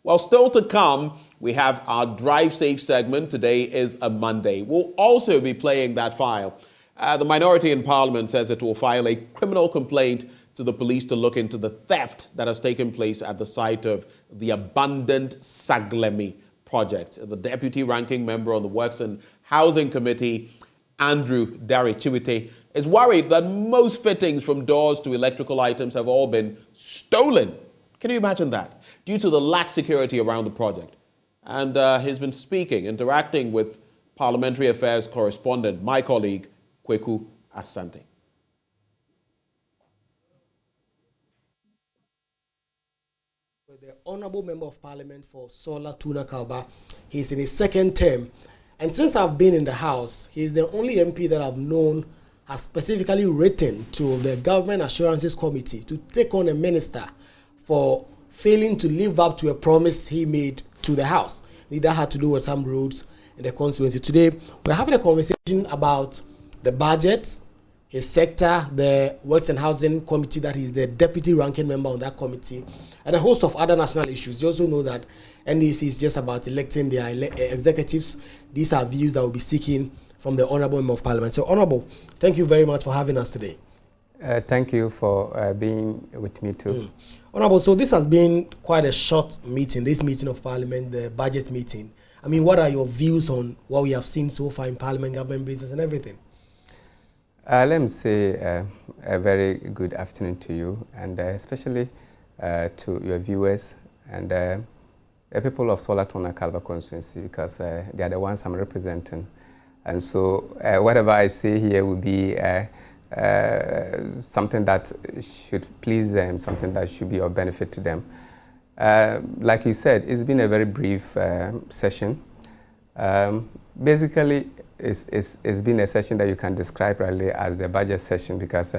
Well, still to come, we have our Drive Safe segment. Today is a Monday. We'll also be playing that file. The minority in Parliament says it will file a criminal complaint to the police to look into the theft that has taken place at the site of the abandoned Saglemi project. The deputy ranking member on the Works and Housing Committee, Andrew Dari Chiwitey, is worried that most fittings from doors to electrical items have all been stolen. Can you imagine that? Due to the lax security around the project. And he's been speaking, interacting with Parliamentary Affairs correspondent, my colleague, Kweku Asante. The Honourable Member of Parliament for Sola Tuna Kalba, he's in his second term. And since I've been in the House, he's the only MP that I've known has specifically written to the Government Assurances Committee to take on a minister for failing to live up to a promise he made to the House. That had to do with some roads in the constituency. Today, we're having a conversation about the budget, his sector, the Works and Housing Committee, that he's the deputy ranking member on that committee, and a host of other national issues. You also know that NDC is just about electing their executives. These are views that we'll be seeking from the Honourable Member of Parliament. So, Honourable, thank you very much for having us today. Thank you for being with me too. Honourable, so this has been quite a short meeting, this meeting of Parliament, the budget meeting. I mean, what are your views on what we have seen so far in Parliament, government business and everything? Let me say a very good afternoon to you, and especially to your viewers and the people of Sola Tuna Kalba constituency, because they are the ones I'm representing. And so whatever I say here will be something that should please them, something that should be of benefit to them. Like you said, it's been a very brief session. Basically, it's been a session that you can describe really as the budget session, because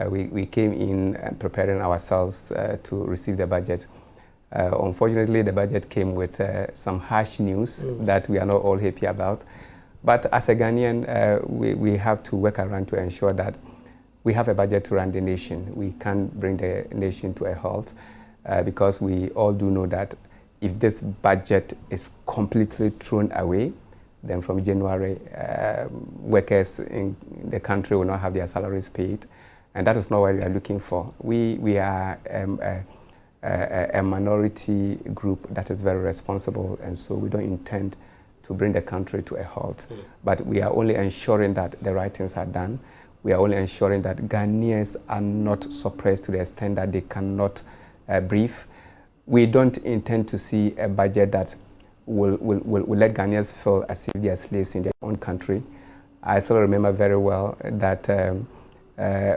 we came in preparing ourselves to receive the budget. Unfortunately, the budget came with some harsh news that we are not all happy about. But as a Ghanaian, we have to work around to ensure that we have a budget to run the nation. We can't bring the nation to a halt, because we all do know that if this budget is completely thrown away, then from January, workers in the country will not have their salaries paid. And that is not what we are looking for. We are a minority group that is very responsible, and so we don't intend to bring the country to a halt. But we are only ensuring that the right things are done. We are only ensuring that Ghanaians are not suppressed to the extent that they cannot breathe. We don't intend to see a budget that will let Ghanaians feel as if they are slaves in their own country. I still remember very well that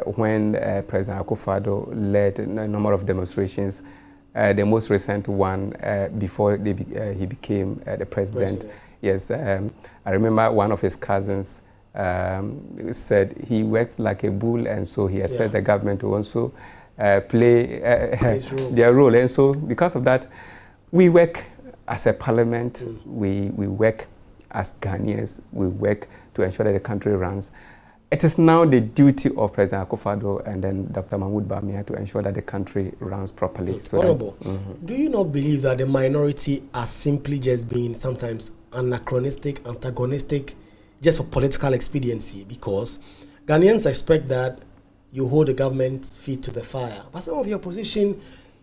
when President Akufo-Addo led a number of demonstrations, the most recent one before he became the president. Yes, I remember one of his cousins said he worked like a bull, and so he expects the government to also play their role. And so because of that, we work as a parliament, we work as Ghanaians, we work to ensure that the country runs. It is now the duty of President Akufo-Addo and then Dr. Mahmoud Bawumia to ensure that the country runs properly. So Honourable, do you not believe that the minority are simply just being sometimes anachronistic, antagonistic, just for political expediency? Because Ghanaians expect that you hold the government's feet to the fire. But some of your opposition,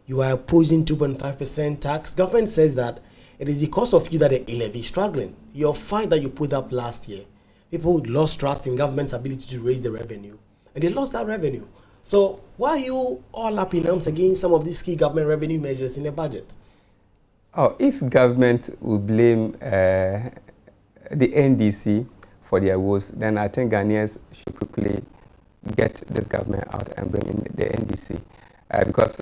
you are opposing 2.5% tax. Government says that it is because of you that the levy is struggling. Your fight that you put up last year, people lost trust in government's ability to raise the revenue, and they lost that revenue. So why are you all up in arms against some of these key government revenue measures in the budget? Oh, if government will blame the NDC for their woes, then I think Ghanaians should quickly get this government out and bring in the NDC. Because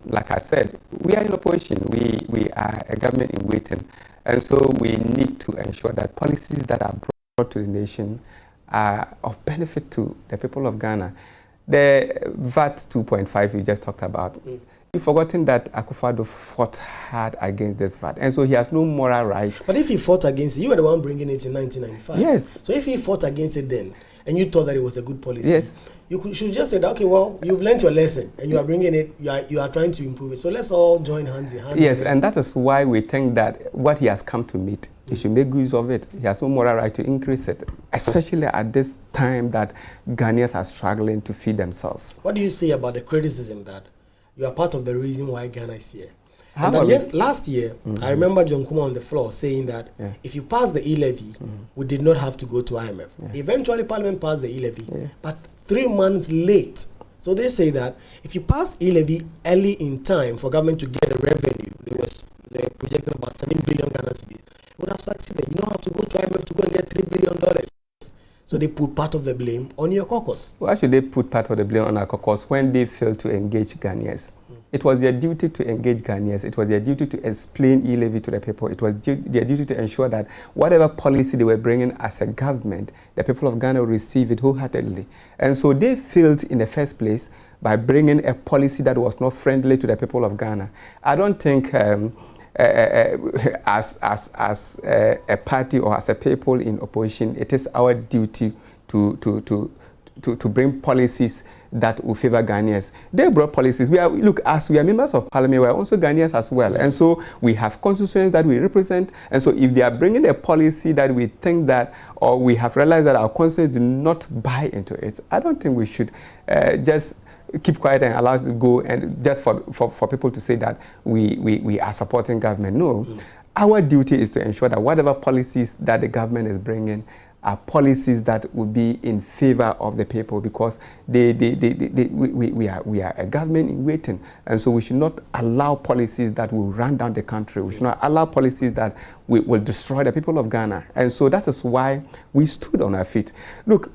like I said, we are in opposition. We are a government in waiting. And so we need to ensure that policies that are brought to the nation are of benefit to the people of Ghana. The VAT 2.5 you just talked about, you've forgotten that Akufo-Addo fought hard against this VAT. And so he has no moral right. But if he fought against it, you were the one bringing it in 1995. Yes. So if he fought against it then, and you thought that it was a good policy, yes, should just say that, okay, well, you've learned your lesson and you are bringing it, you are trying to improve it. So let's all join hands in hand. Yes, and that is why we think that what he has come to meet, he should make use of it. He has no moral right to increase it, especially at this time that Ghanaians are struggling to feed themselves. What do you say about the criticism that you are part of the reason why Ghana is here? And that yes, last year, I remember John Kuma on the floor saying that if you pass the e-levy, we did not have to go to IMF. Eventually, Parliament passed the e-levy, but 3 months late. So they say that if you pass e-levy early in time for government to get a revenue, they projected about 7 billion Ghana cedis, would have succeeded. You don't have to go to IMF to go and get $3 billion. So they put part of the blame on your caucus. Why should they put part of the blame on our caucus when they failed to engage Ghanaians? It was their duty to engage Ghanaians. It was their duty to explain e-levy to the people. It was their duty to ensure that whatever policy they were bringing as a government, the people of Ghana would receive it wholeheartedly. And so they failed in the first place by bringing a policy that was not friendly to the people of Ghana. I don't think as a party or as a people in opposition, it is our duty to bring policies that will favor Ghanaians. They brought policies. Look, as we are members of Parliament, we are also Ghanaians as well. And so we have constituents that we represent. And so if they are bringing a policy that we think that, or we have realized that our constituents do not buy into it, I don't think we should just keep quiet and allow it to go and just for people to say that we are supporting government. No. Our duty is to ensure that whatever policies that the government is bringing are policies that will be in favor of the people, because we are a government in waiting, and so we should not allow policies that will run down the country. We should not allow policies that will destroy the people of Ghana. And so that is why we stood on our feet. Look,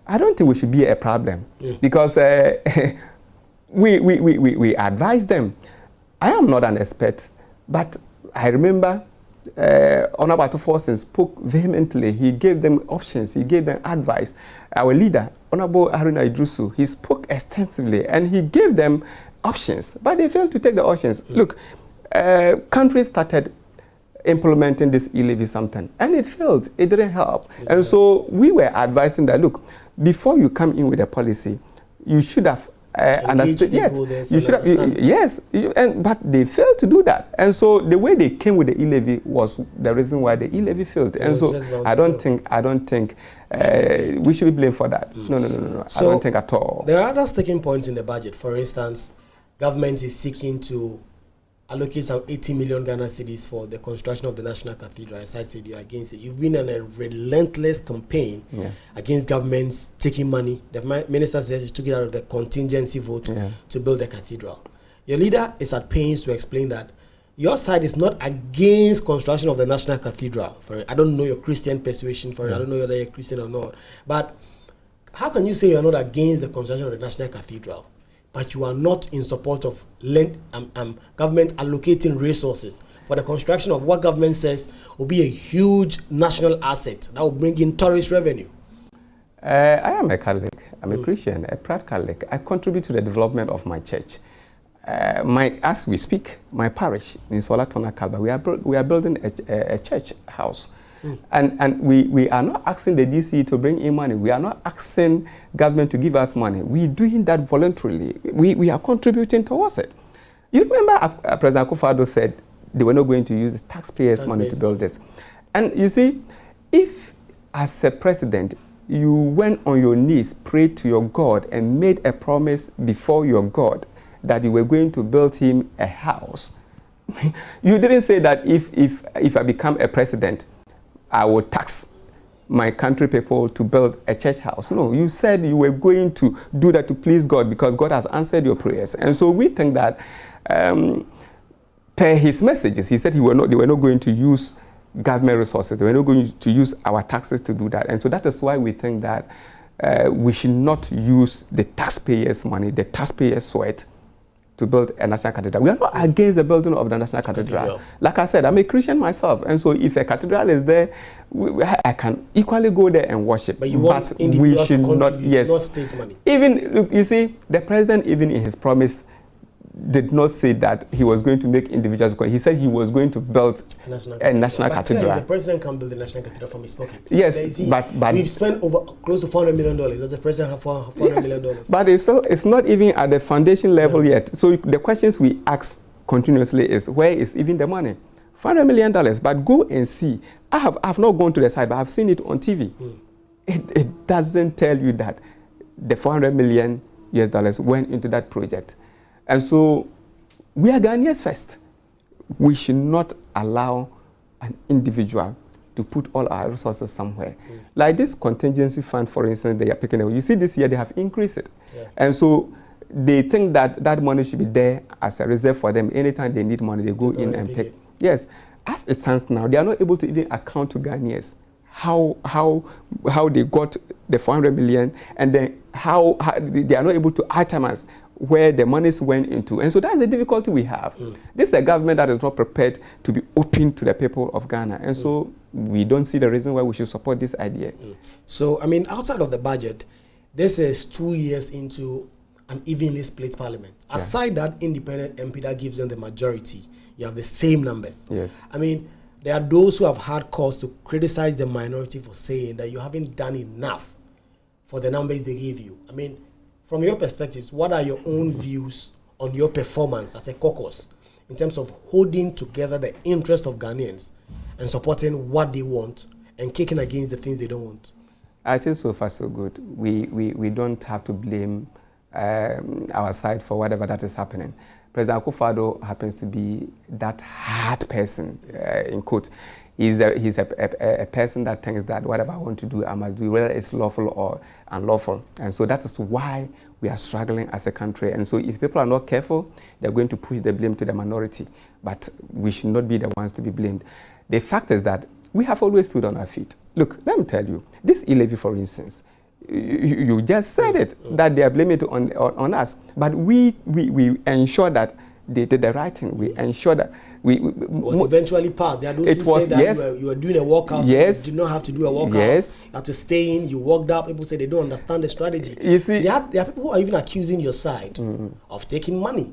I don't think we should be a problem, because we advise them. I am not an expert, but I remember Honorable Atufo spoke vehemently. He gave them options. He gave them advice. Our leader, Honorable Haruna Idrusu, he spoke extensively and he gave them options, but they failed to take the options. Look, countries started implementing this e-levy something, and it failed. It didn't help. And so we were advising that, look, before you come in with a policy, you should have understood. Yes, you should have. Yes, but they failed to do that. And so the way they came with the e-levy was the reason why the e-levy failed. And so I don't think we should be blamed for that. No. So I don't think at all. There are other sticking points in the budget. For instance, government is seeking to allocate some 80 million Ghana cedis for the construction of the National Cathedral. As I said, you're against it. You've been on a relentless campaign against governments taking money. The minister says he took it out of the contingency vote to build the cathedral. Your leader is at pains to explain that your side is not against construction of the National Cathedral. I don't know your Christian persuasion for it. I don't know whether you're Christian or not. But how can you say you're not against the construction of the National Cathedral, but you are not in support of government allocating resources for the construction of what government says will be a huge national asset that will bring in tourist revenue? I am a Catholic. I'm a Christian, a proud Catholic. I contribute to the development of my church. As we speak, my parish in Solar Tuna Kalba, we are building a church house. And we are not asking the DC to bring in money. We are not asking government to give us money. We're doing that voluntarily. We are contributing towards it. You remember President Akufo-Addo said they were not going to use the taxpayers' money to build this. And you see, if as a president, you went on your knees, prayed to your God, and made a promise before your God that you were going to build him a house, you didn't say that if I become a president, I will tax my country people to build a church house. No, you said you were going to do that to please God because God has answered your prayers. And so we think that per his messages, he said they were not going to use government resources. They were not going to use our taxes to do that. And so that is why we think that we should not use the taxpayers' money, the taxpayers' sweat, to build a national cathedral. We are not against the building of the national cathedral. Like I said, I'm a Christian myself, and so if a cathedral is there, I can equally go there and worship. But you want individuals to contribute, not state money. Even, look, you see, the president, even in his promise, did not say that he was going to make individuals. He said he was going to build a national cathedral. The president can't build a national cathedral from his pocket. Yes, but we've spent over close to $400 million. Does the president have $400 million? But it's not even at the foundation level yet. So the questions we ask continuously is, where is even the money? $400 million. But go and see. I've not gone to the site, but I've seen it on TV. It doesn't tell you that the $400 million went into that project. And so we are Ghanaians first. We should not allow an individual to put all our resources somewhere. Like this contingency fund, for instance, they are picking up. You see, this year they have increased it. And so they think that that money should be there as a reserve for them. Anytime they need money, they go in and pick. Yes. As it stands now, they are not able to even account to Ghanaians how they got the 400 million, and then how they are not able to itemize where the monies went into. And so that's the difficulty we have. This is a government that is not prepared to be open to the people of Ghana. And so we don't see the reason why we should support this idea. So, I mean, outside of the budget, this is 2 years into an evenly split parliament. Aside that independent MP that gives them the majority, you have the same numbers. Yes. I mean, there are those who have had cause to criticize the minority for saying that you haven't done enough for the numbers they gave you. I mean, from your perspectives, what are your own views on your performance as a caucus in terms of holding together the interest of Ghanaians and supporting what they want and kicking against the things they don't want? I think so far so good. We don't have to blame our side for whatever that is happening. President Akufo-Addo happens to be that hard person, in quote. He's a person that thinks that whatever I want to do, I must do, whether it's lawful or unlawful. And so that is why we are struggling as a country. And so if people are not careful, they're going to push the blame to the minority. But we should not be the ones to be blamed. The fact is that we have always stood on our feet. Look, let me tell you, this e-levy, for instance, you just said it, that they are blaming it on us. But we ensure that they did the right thing. We ensure that it was eventually passed. There are those who say that you were doing a walkout. Yes. You did not have to do a walkout. Yes. You had to stay in. You walked out. People say they don't understand the strategy. You see, there are people who are even accusing your side of taking money.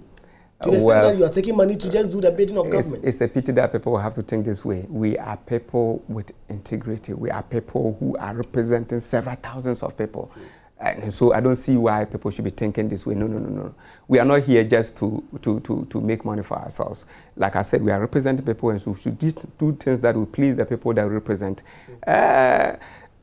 To the extent that you are taking money to just do the bidding of government. It's a pity that people have to think this way. We are people with integrity. We are people who are representing several thousands of people. And so I don't see why people should be thinking this way. No. We are not here just to make money for ourselves. Like I said, we are representing people, and so we should do things that will please the people that we represent.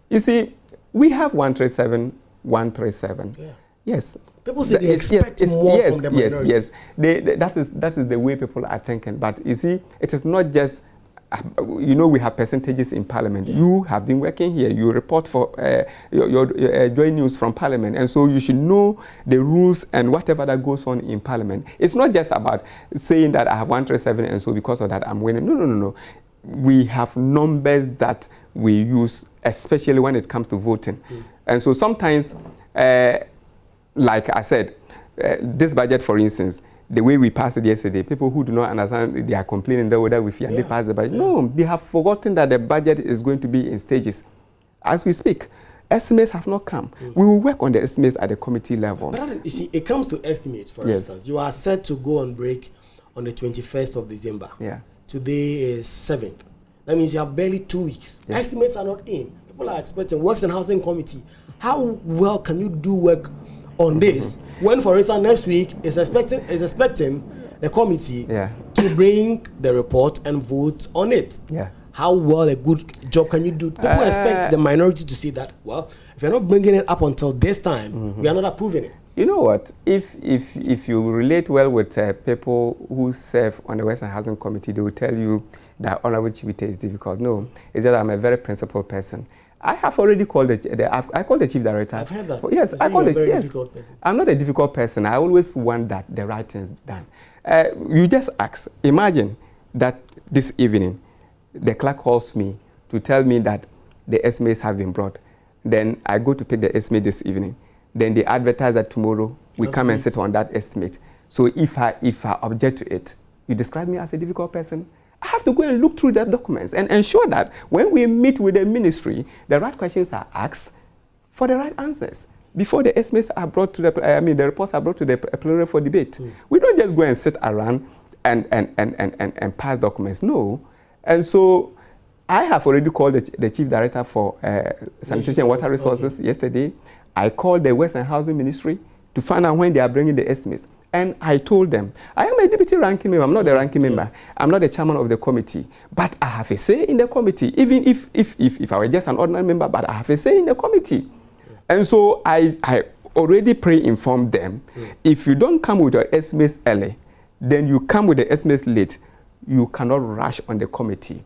You see, we have 137. Yeah. Yes. People say they expect more from the minority. Yes. That is the way people are thinking. But you see, it is not just, you know, we have percentages in Parliament. You have been working here. You report for your JoyNews from Parliament. And so you should know the rules and whatever that goes on in Parliament. It's not just about saying that I have 137 and so because of that I'm winning. No. We have numbers that we use, especially when it comes to voting. And so sometimes, like I said, this budget, for instance, the way we passed it yesterday, people who do not understand, they are complaining that whether we fairly passed the budget. No, they have forgotten that the budget is going to be in stages. As we speak, estimates have not come. We will work on the estimates at the committee level. But you see, it comes to estimates, for instance. You are set to go on break on the 21st of December. Today is 7th. That means you have barely 2 weeks. Estimates are not in. People are expecting Works and Housing Committee. How well can you do work on this when, for instance, next week is expecting the committee to bring the report and vote on it? How well a good job can you do? People expect the minority to see that, well, if you're not bringing it up until this time, we are not approving it. You know what? If you relate well with people who serve on the Western Housing Committee, they will tell you that Honorable Chiwitey is difficult. No, it's just that I'm a very principled person. I have already called I called the chief director. I've heard that. Yes, I called it. Difficult person. I'm not a difficult person. I always want that the right thing is done. You just ask. Imagine that this evening, the clerk calls me to tell me that the estimates have been brought. Then I go to pick the estimate this evening. Then they advertise that tomorrow we come and sit on that estimate. So if I object to it, you describe me as a difficult person. I have to go and look through the documents and ensure that when we meet with the ministry, the right questions are asked for the right answers. before the estimates are brought to the, the reports are brought to the plenary for debate. We don't just go and sit around and pass documents. No. And so I have already called the Chief Director for Sanitation and Water Resources yesterday. I called the Works and Housing Ministry to find out when they are bringing the estimates. And I told them, I am a deputy ranking member. I'm not the ranking member. I'm not the chairman of the committee. But I have a say in the committee, even if I were just an ordinary member, but I have a say in the committee. And so I already pre-informed them, if you don't come with your estimates early, then you come with the estimates late, you cannot rush on the committee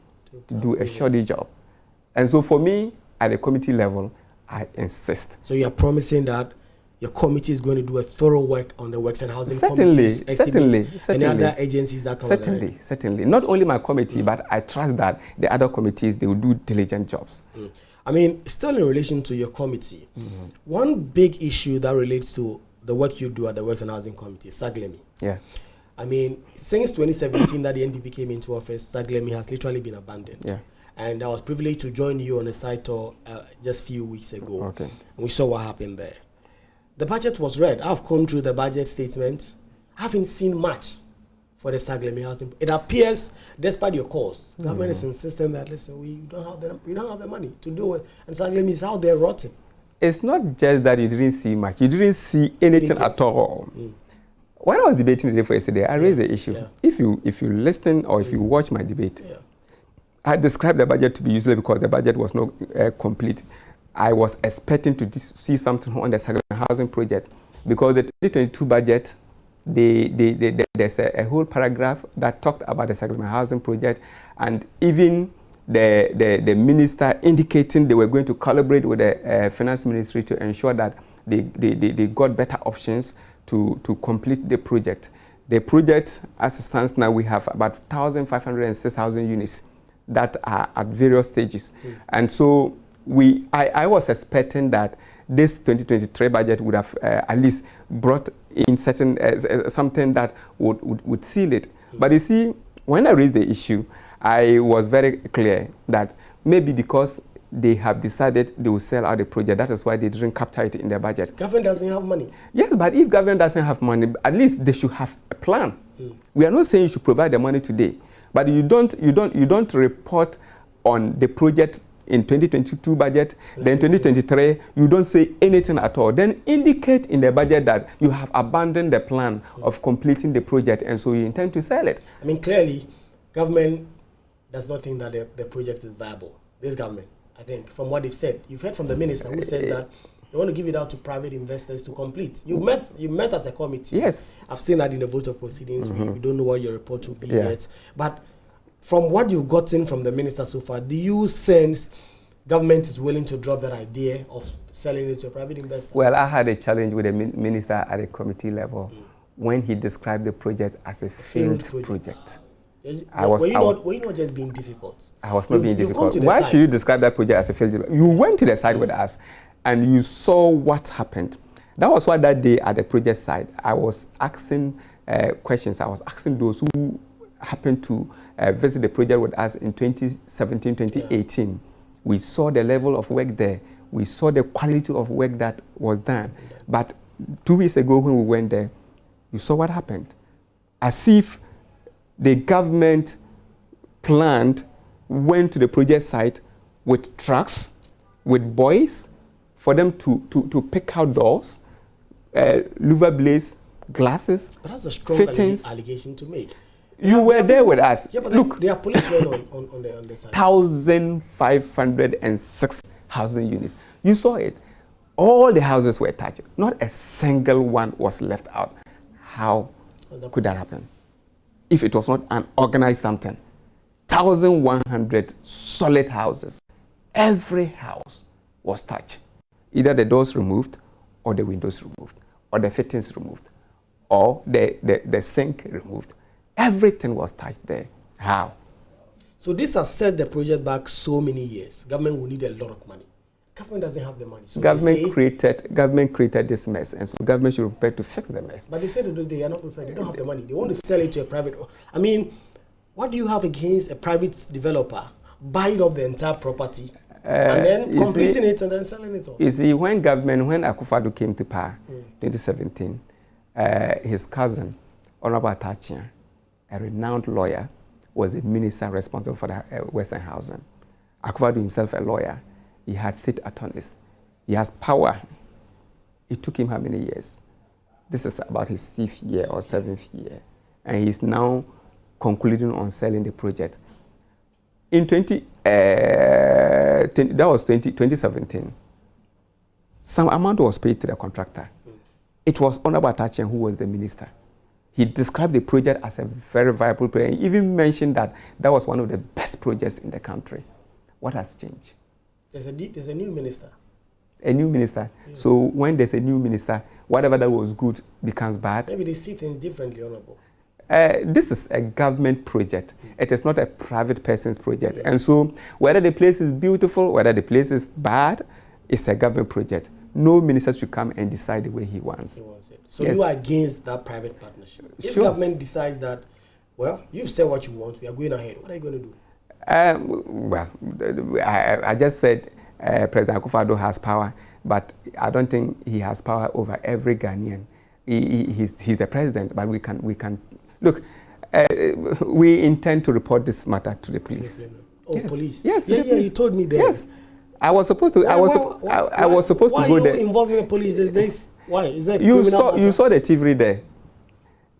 to do a shoddy job. And so for me, at the committee level, I insist. So you are promising that your committee is going to do a thorough work on the Works and Housing Certainly. and other agencies that come Certainly. Not only my committee, but I trust that the other committees, they will do diligent jobs. I mean, still in relation to your committee, one big issue that relates to the work you do at the Works and Housing Committee is Saglemi. Yeah. I mean, since 2017 that the NPP came into office, Saglemi has literally been abandoned. Yeah. And I was privileged to join you on a site tour just a few weeks ago. Okay. And we saw what happened there. The budget was read. I've come through the budget statement. I haven't seen much for the Saglemi Housing. It appears, despite your calls, government is insisting that, listen, we don't have the money to do it. And Saglemi is out there rotting. It's not just that you didn't see much. You didn't see anything at all. When I was debating today for yesterday, I raised the issue. Yeah. If you listen or if you watch my debate, I described the budget to be useless because the budget was not complete. I was expecting to see something on the Saglemi Housing Project because the 2022 budget, there's a whole paragraph that talked about the Saglemi Housing Project, and even the minister indicating they were going to collaborate with the finance ministry to ensure that they got better options to complete the project. The project, as it stands now, we have about 1,506 housing units that are at various stages. And so I was expecting that this 2023 budget would have at least brought in certain something that would seal it. But you see, when I raised the issue, I was very clear that maybe because they have decided they will sell out the project, that is why they didn't capture it in their budget. Government doesn't have money. Yes, but if government doesn't have money, at least they should have a plan. We are not saying you should provide the money today, but you don't report on the project in 2022 budget, then 2023, you don't say anything at all. Then indicate in the budget that you have abandoned the plan of completing the project, and so you intend to sell it. I mean, clearly, government does not think that the project is viable. This government, I think, from what they've said. You've heard from the minister who said that they want to give it out to private investors to complete. You met as a committee. Yes. I've seen that in the vote of proceedings. We don't know what your report will be yet. But from what you've gotten from the minister so far, do you sense government is willing to drop that idea of selling it to a private investor? Well, I had a challenge with the minister at the committee level when he described the project as a failed project. Were you not just being difficult? I was not being difficult. Why should you describe that project as a failed project? You went to the site with us and you saw what happened. That was why that day at the project site, I was asking questions. I was asking those who happened to visit the project with us in 2017, 2018. Yeah. We saw the level of work there. We saw the quality of work that was done. But 2 weeks ago when we went there, you saw what happened. As if the government went to the project site with trucks, with boys, for them to pick out doors, louver blades, glasses, but that's a strong allegation to make. You were there with us. Yeah, but look, there are police on the side. 1,506 housing units. You saw it. All the houses were touched. Not a single one was left out. How could that happen? If it was not an organized something. 1,100 solid houses. Every house was touched. Either the doors removed, or the windows removed, or the fittings removed, or the sink removed. Everything was touched there. How? So this has set the project back so many years. Government will need a lot of money. Government doesn't have the money. So government created this mess, and so government should be prepared to fix the mess. But they said they are not prepared. They don't have the money. They want to sell it to a private. I mean, what do you have against a private developer buying up the entire property and then completing it and then selling it off. You see, when Akufo-Addo came to power, 2017, his cousin, Honorable Atachia, a renowned lawyer, was the minister responsible for the Western Housing. Akufo-Addo himself, a lawyer, he had state attorneys. He has power. It took him how many years? This is about his 6th year or 7th year. And he's now concluding on selling the project. In 2017, some amount was paid to the contractor. It was Honorable Atachia who was the minister. He described the project as a very viable project. He even mentioned that that was one of the best projects in the country. What has changed? There's a new minister. A new minister. Yeah. So when there's a new minister, whatever that was good becomes bad. Maybe they see things differently, Honorable. This is a government project. It is not a private person's project. And so whether the place is beautiful, whether the place is bad, it's a government project. No minister should come and decide the way he wants. So you are against that private partnership? If government decides that, well, you've said what you want, we are going ahead, what are you going to do? Well, I just said President Akufo-Addo has power, but I don't think he has power over every Ghanaian. He's the president, but we can look. We intend to report this matter to the police. Oh, yes. Police? Yes. Yeah, you told me that. Yes, I was supposed to. I was supposed to go there. Why are you involving the police? Is this why? Is that you saw the thievery there?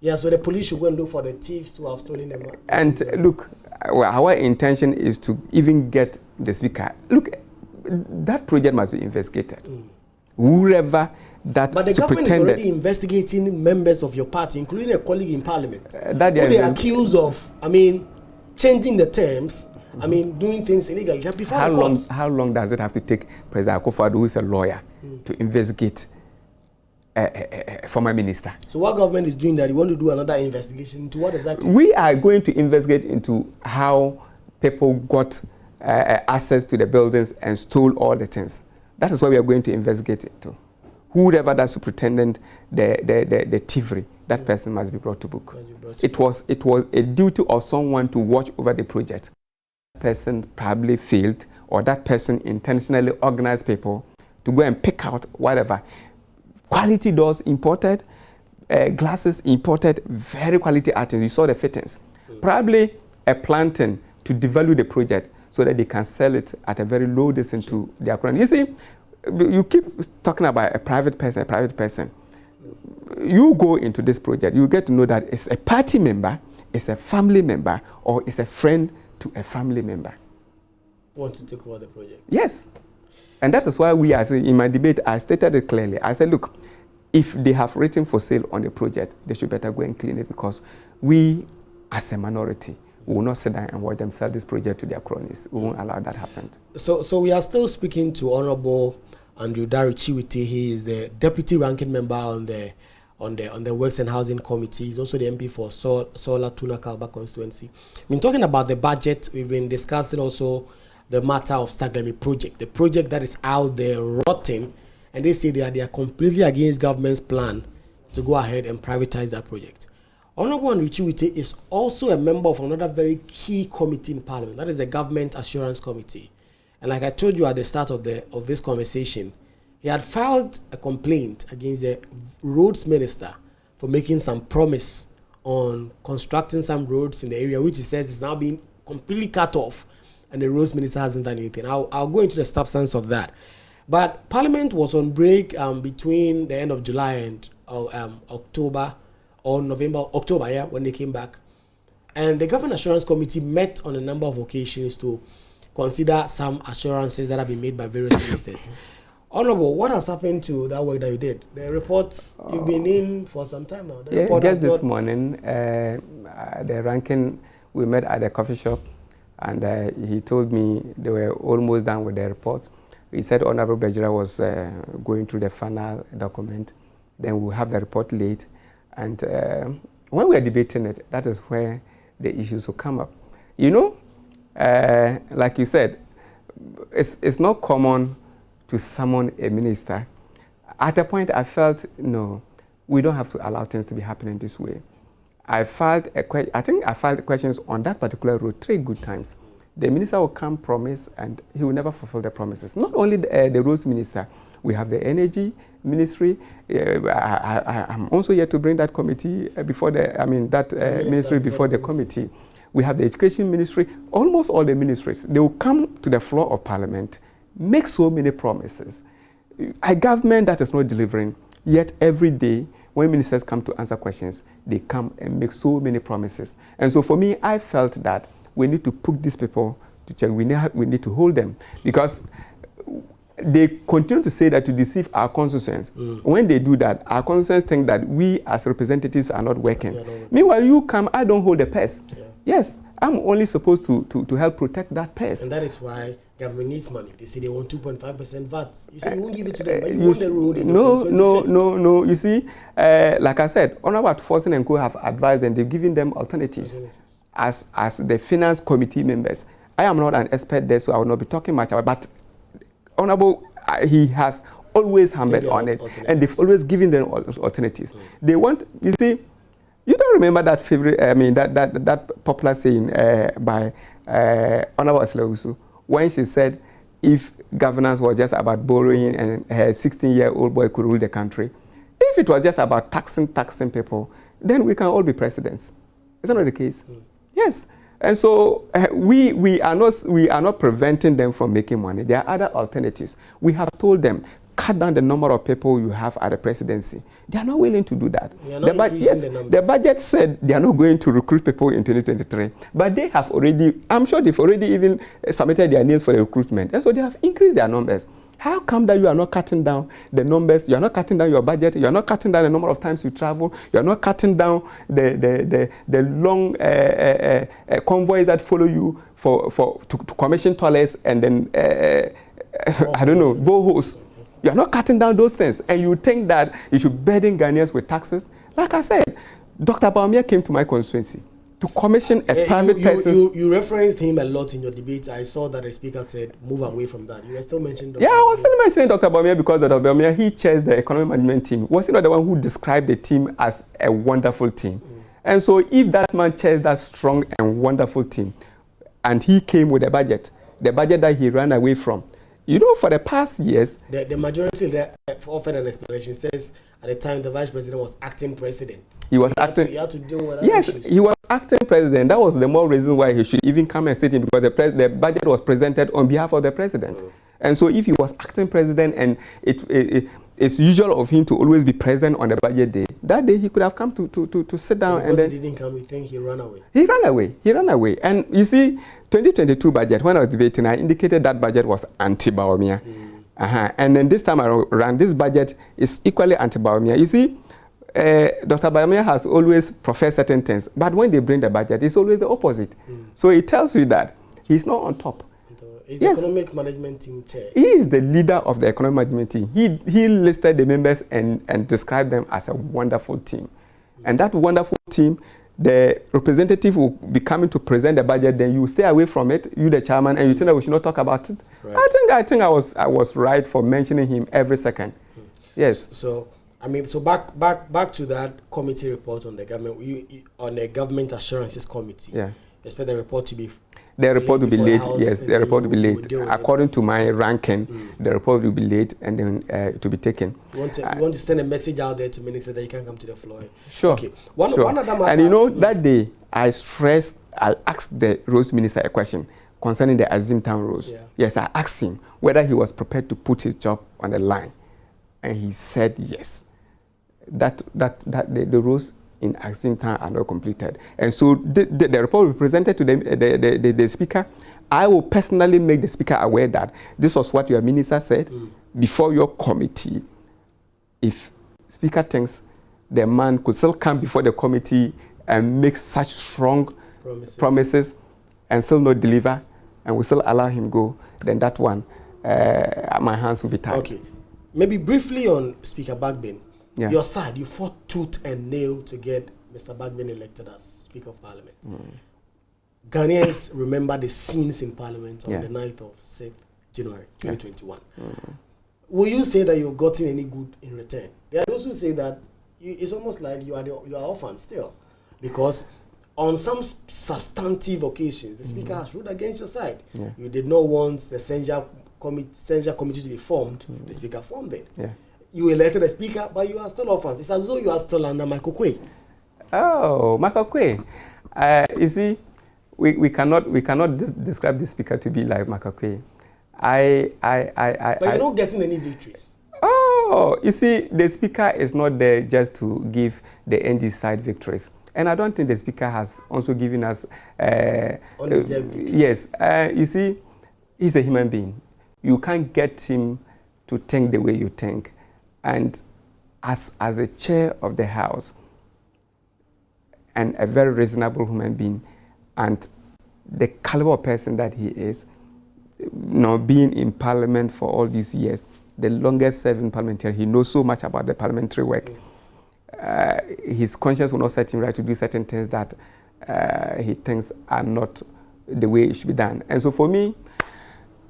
Yeah, so the police should go and look for the thieves who have stolen them. And look, our intention is to even get the speaker. Look, that project must be investigated. Whoever that. But the government is already investigating members of your party, including a colleague in Parliament, who they are accused of, changing the terms. Doing things illegally. How long does it have to take President Akufo-Addo, who is a lawyer, to investigate a former minister? So what government is doing that? You want to do another investigation into what exactly? We are going to investigate into how people got access to the buildings and stole all the things. That is what we are going to investigate into. Whoever that superintendent, the thievery, that person must be brought to book. It was a duty of someone to watch over the project. Person probably failed, or that person intentionally organized people to go and pick out whatever. Quality doors imported, glasses imported, very quality items. You saw the fittings. Probably a planting to devalue the project so that they can sell it at a very low distance to their client. You see, you keep talking about a private person. You go into this project, you get to know that it's a party member, it's a family member, or it's a friend to a family member. Want to take over the project? Yes. And that is why in my debate, I stated it clearly. I said, look, if they have written for sale on the project, they should better go and clean it, because we, as a minority, will not sit down and watch them sell this project to their cronies. We won't allow that happen. So we are still speaking to Honorable Andrew Dari Chiwitey. He is the deputy ranking member on the Works and Housing Committee. He's also the MP for Solar Tuna Kalba constituency. We've been talking about the budget. We've been discussing also the matter of Saglemi project, the project that is out there rotting, and they say they are completely against government's plan to go ahead and privatize that project. Honorable Andrew Chiwitey is also a member of another very key committee in Parliament. That is the Government Assurance Committee. And like I told you at the start of this conversation, he had filed a complaint against the roads minister for making some promise on constructing some roads in the area, which he says is now being completely cut off, and the roads minister hasn't done anything. I'll go into the substance of that. But Parliament was on break between the end of July and October, when they came back. And the Government Assurance Committee met on a number of occasions to consider some assurances that have been made by various ministers. Honorable, what has happened to that work that you did? The reports you've been in for some time now. Just this morning, the ranking, we met at a coffee shop, and he told me they were almost done with the reports. He said Honorable Bejira was going through the final document. Then we'll have the report late. And when we are debating it, that is where the issues will come up. You know, like you said, it's not common to summon a minister. At a point, I felt, no, we don't have to allow things to be happening this way. I think I filed questions on that particular road 3 good times. The minister will come, promise, and he will never fulfill the promises. Not only the roads minister, we have the energy ministry. I'm also here to bring that committee before ministry before the committee. We have the education ministry, almost all the ministries. They will come to the floor of parliament, make so many promises. A government that is not delivering, yet every day when ministers come to answer questions, they come and make so many promises. And so for me, I felt that we need to put these people to check. We need to hold them, because they continue to say that to deceive our constituents. When they do that, our constituents think that we as representatives are not working. Meanwhile, you come, I don't hold the purse. Yes, I'm only supposed to help protect that purse. And that is why government needs money. They say they want 2.5% VAT. You say you won't give it to them, but you want the road in No. You see, like I said, Honorable Forson and Co have advised them. They've given them alternatives. As the finance committee members. I am not an expert there, so I will not be talking much about it. But Honorable, he has always hammered on it, and they've always given them alternatives. They want, you see, you don't remember that favorite, that popular saying by Honorable Aslausu, when she said, if governance was just about borrowing and her 16-year-old boy could rule the country, if it was just about taxing people, then we can all be presidents. Is that not the case? Yes. And so we are not preventing them from making money. There are other alternatives. We have told them, cut down the number of people you have at the presidency. They are not willing to do that. The budget said they are not going to recruit people in 2023, but they have already, I'm sure they've already even submitted their names for the recruitment, and so they have increased their numbers. How come that you are not cutting down the numbers? You are not cutting down your budget. You are not cutting down the number of times you travel. You are not cutting down the long convoys that follow you to commission toilets and then boreholes. You are not cutting down those things, and you think that you should burden Ghanaians with taxes. Like I said, Dr. Bawumia came to my constituency to commission a private person. You referenced him a lot in your debate. I saw that the speaker said, move away from that. You were still mentioning Dr. Yeah, I was still mentioning Dr. Bawumia because Dr. Bawumia, he chairs the economic management team. Was he not the one who described the team as a wonderful team? And so if that man chairs that strong and wonderful team, and he came with a budget that he ran away from, you know, for the past years, the majority there offered an explanation. Says at the time the vice president was acting president. He was acting. He had to deal with that. Yes, issues. He was acting president. That was the more reason why he should even come and sit in, because the budget was presented on behalf of the president. And so if he was acting president, and it's usual of him to always be present on the budget day, that day he could have come to sit down. So and then he didn't come, you think he ran away? He ran away. And you see, 2022 budget, when I was debating, I indicated that budget was anti-Bawumia. And then this time around, this budget is equally anti-Bawumia. You see, Dr. Bawumia has always professed certain things, but when they bring the budget, it's always the opposite. So it tells you that he's not on top. He's the economic management team chair. He is the leader of the economic management team. He listed the members and described them as a wonderful team. And that wonderful team, the representative will be coming to present the budget, then you stay away from it, you the chairman, and you think that we should not talk about it. Right. I think I was right for mentioning him every second. Yes. So back to that committee report on the government, on the government assurances committee. Yeah. Expect the report to be. The report will be late. Yes, the report will be late. According to my ranking, the report will be late, and then it will be taken. You want to send a message out there to minister that you can come to the floor. Sure. Okay. One other matter. And you know, that day I asked the roads minister a question concerning the Azim Town roads. Yeah. Yes, I asked him whether he was prepared to put his job on the line, and he said yes. That the roads in Azim Town are not completed. And so the report will be presented to the speaker. I will personally make the speaker aware that this was what your minister said before your committee. If speaker thinks the man could still come before the committee and make such strong promises and still not deliver, and we still allow him go, then that one, my hands will be tied. Okay. Maybe briefly on Speaker Bagbin. Yeah. Your side, you fought tooth and nail to get Mr. Bagbin elected as Speaker of Parliament. Ghanaians remember the scenes in Parliament on the 9th of 6th January 2021. Will you say that you've gotten any good in return? There are those who say that it's almost like you are orphan still, because on some substantive occasions, the Speaker has ruled against your side. Yeah. You did not want the censure committee to be formed. The Speaker formed it. Yeah. You elected a Speaker, but you are still orphans. It's as though you are still under Michael Quay. Oh, Michael Quay. You see, we cannot describe the Speaker to be like Michael Quay. But you're not getting any victories. Oh, you see, the Speaker is not there just to give the ND side victories. And I don't think the Speaker has also given us... yes. You see, he's a human being. You can't get him to think the way you think. And as the chair of the House, and a very reasonable human being, and the caliber of person that he is, being in Parliament for all these years, the longest serving parliamentary, he knows so much about the parliamentary work. His conscience will not set him right to do certain things that he thinks are not the way it should be done. And so for me,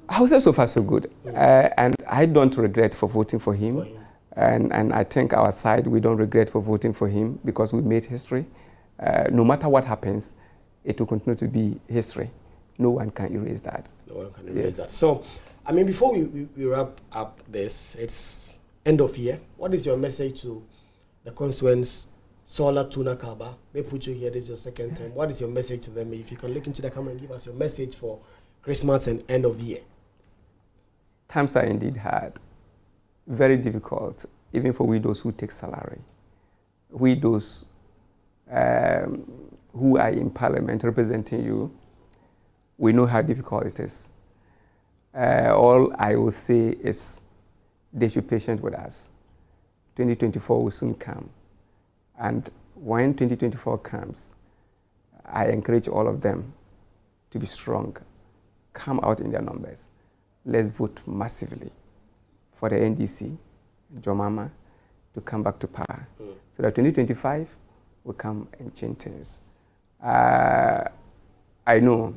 I would say so far so good. And I don't regret for voting for him. And I think our side, we don't regret for voting for him because we made history. No matter what happens, it will continue to be history. No one can erase that. No one can erase that. So, I mean, before we wrap up this, it's end of year. What is your message to the constituents, Solar Tuna Kaba? They put you here, this is your second term. What is your message to them? If you can look into the camera and give us your message for Christmas and end of year. Times are indeed hard, very difficult, even for widows who take salary. Widows who are in Parliament representing you, we know how difficult it is. All I will say is they should be patient with us. 2024 will soon come. And when 2024 comes, I encourage all of them to be strong, come out in their numbers. Let's vote massively for the NDC, Jomama, to come back to power. So that 2025 will come and change things. I know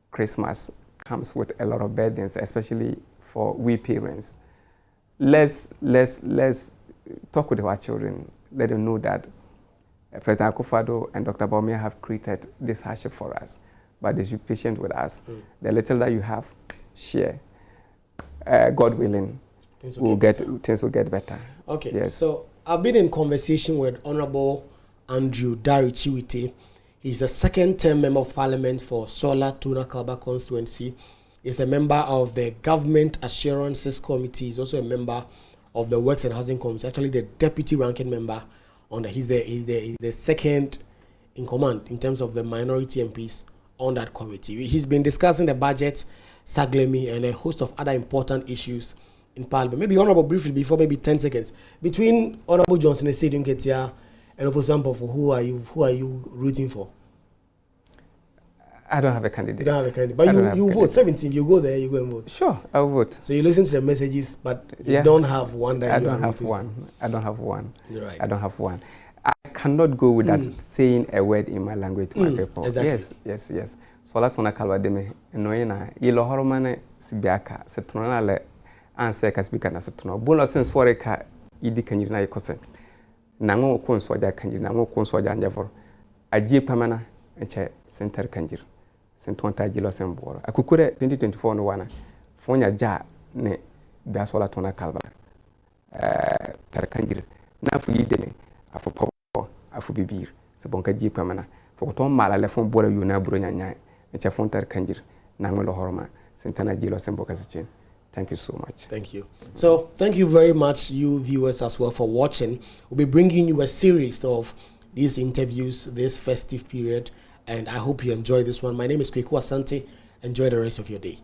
Christmas comes with a lot of burdens, especially for we parents. Let's talk with our children. Let them know that President Akufo-Addo and Dr. Bawumia have created this hardship for us, but they should be patient with us. The little that you have, share. God willing, things will get better. Okay, yes. So I've been in conversation with Honorable Andrew Dari Chiwitey. He's a second-term member of Parliament for Solar Tuna Kalba constituency. He's a member of the Government Assurances Committee. He's also a member of the Works and Housing Committee. Actually, the deputy ranking member on the. He's the second in command in terms of the minority MPs on that committee. He's been discussing the budget, Saglemi, and a host of other important issues in Parliament. Maybe Honorable briefly before maybe 10 seconds between Honorable Johnson and Stadium Ketia and for example, who are you rooting for? I don't have a candidate. You don't have a candidate, but you vote 17. You go there, you go and vote. Sure, I'll vote. So you listen to the messages, but you don't have one that you are rooting for. I don't have one. Right. I don't have one. I cannot go without saying a word in my language to my people. Exactly. Yes. Sola tuna kalwa deme noina ilo horomane sibiaka setuna le anse ka speaker na setuna bono sen swore ka idi kanyi na yekose nango ko nsoja kanyi nango ko nsoja njavor aji pamana enche center kanjir sentonta jilo sen boro akukure 2024 no wana fonya ja ne bia sola tuna kalba tar kanjir na fu yidene afu popo afu bibir se bonka ji pamana fo to mala le fon boro yuna buro nyanya enche fontar kanjir nango horoma sentana jilo sen boka sichin. Thank you so much. Thank you. So thank you very much, you viewers as well, for watching. We'll be bringing you a series of these interviews this festive period, and I hope you enjoy this one. My name is Kweku Asante. Enjoy the rest of your day.